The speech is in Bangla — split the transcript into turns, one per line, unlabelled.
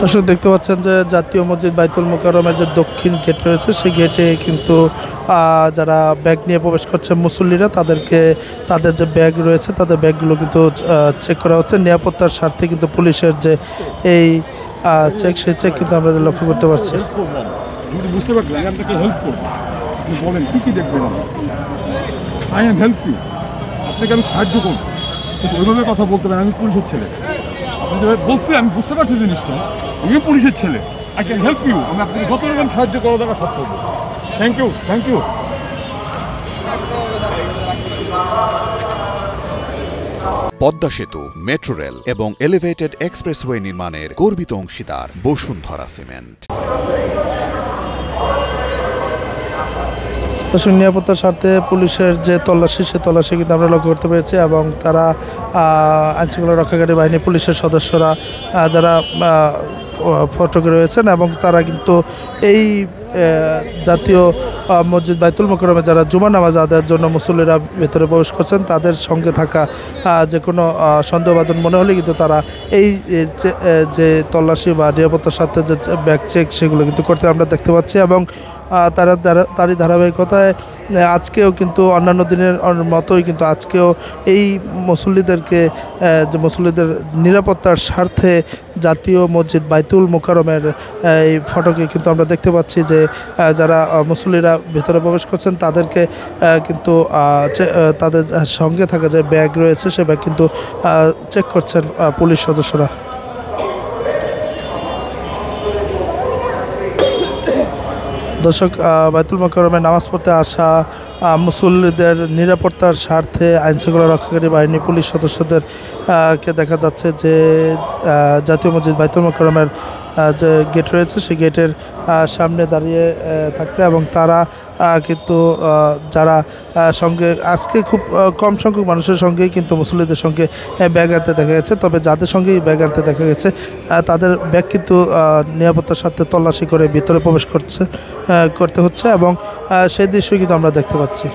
দর্শক দেখতে পাচ্ছেন যে জাতীয় মসজিদ বাইতুল মোকাররমের যে দক্ষিণ গেট রয়েছে সেই গেটে কিন্তু যারা ব্যাগ নিয়ে প্রবেশ করছে মুসল্লিরা তাদেরকে তাদের যে ব্যাগ রয়েছে তাদের ব্যাগগুলো কিন্তু চেক করা হচ্ছে নিরাপত্তার স্বার্থে। কিন্তু পুলিশের যে এই চেক সেই চেক কিন্তু আমরা লক্ষ্য করতে পারছি।
বুঝতে পারছেন আমি আপনাকে হেল্প করবো, আপনি বলেন কী কী দেখবেন আই এম হেল্প ইউ, আপনাকে আমি সাহায্য করবো, কিন্তু ওইভাবে কথা বলতে পারেন আমি পুলিশের ছেলে। আপনি যেভাবে বলছি আমি বুঝতে পারছি জিনিসটা, আমিও পুলিশের ছেলে, আই ক্যান হেল্প ইউ, আমি আপনাকে যত রকম সাহায্য করা দরকার সব করবো। Thank you, thank you.
Padma Setu, metro rail এবং এলিভেটেড এক্সপ্রেসওয়ে নির্মাণের গর্বিত অংশীদার বসুন্ধরা সিমেন্ট।
দর্শক নিরাপত্তার স্বার্থে পুলিশের যে তল্লাশি সে তল্লাশি কিন্তু আমরা লক্ষ্য করতে পেরেছি এবং তারা আইনশৃঙ্খলা রক্ষাকারী বাহিনী পুলিশের সদস্যরা যারা ফটকে রয়েছেন এবং তারা কিন্তু এই জাতীয় মসজিদ বাইতুল মোকাররমে যারা জুমা নামাজ আদায়ের জন্য মুসল্লিরা ভেতরে প্রবেশ করছেন তাদের সঙ্গে থাকা যে কোনো সন্দেহভাজন মনে হলে কিন্তু তারা এই যে তল্লাশি বা নিরাপত্তার স্বার্থে যে ব্যাগ চেক সেগুলো কিন্তু করতে আমরা দেখতে পাচ্ছি। এবং তারই ধারাবাহিকতায় আজকেও কিন্তু অন্যান্য দিনের মতোই কিন্তু আজকেও এই মুসল্লিদেরকে যে মুসল্লিদের নিরাপত্তার স্বার্থে জাতীয় মসজিদ বাইতুল মোকাররমের এই ফটকে কিন্তু আমরা দেখতে পাচ্ছি যে যারা মুসল্লিরা ভেতরে প্রবেশ করছেন তাদেরকে কিন্তু তাদের সঙ্গে থাকা যে ব্যাগ রয়েছে সে ব্যাগ কিন্তু চেক করছেন পুলিশ সদস্যরা। দর্শক বাইতুল মোকাররমে নামাজ পড়তে আসা মুসল্লিদের নিরাপত্তার স্বার্থে আইনশৃঙ্খলা রক্ষাকারী বাহিনী পুলিশ সদস্যদেরকে দেখা যাচ্ছে যে জাতীয় মসজিদ বাইতুল মোকাররমের যে গেট রয়েছে সেই গেটের সামনে দাঁড়িয়ে থাকতে এবং তারা কিন্তু যারা সঙ্গে আজকে খুব কম সংখ্যক মানুষের সঙ্গেই কিন্তু মুসল্লিদের সঙ্গে ব্যাগ আনতে দেখা গেছে, তবে যাদের সঙ্গেই ব্যাগ আনতে দেখা গেছে তাদের ব্যাগ কিন্তু নিরাপত্তার স্বার্থে তল্লাশি করে ভিতরে প্রবেশ করতে হচ্ছে এবং সেই দৃশ্যই কিন্তু আমরা দেখতে পাচ্ছি।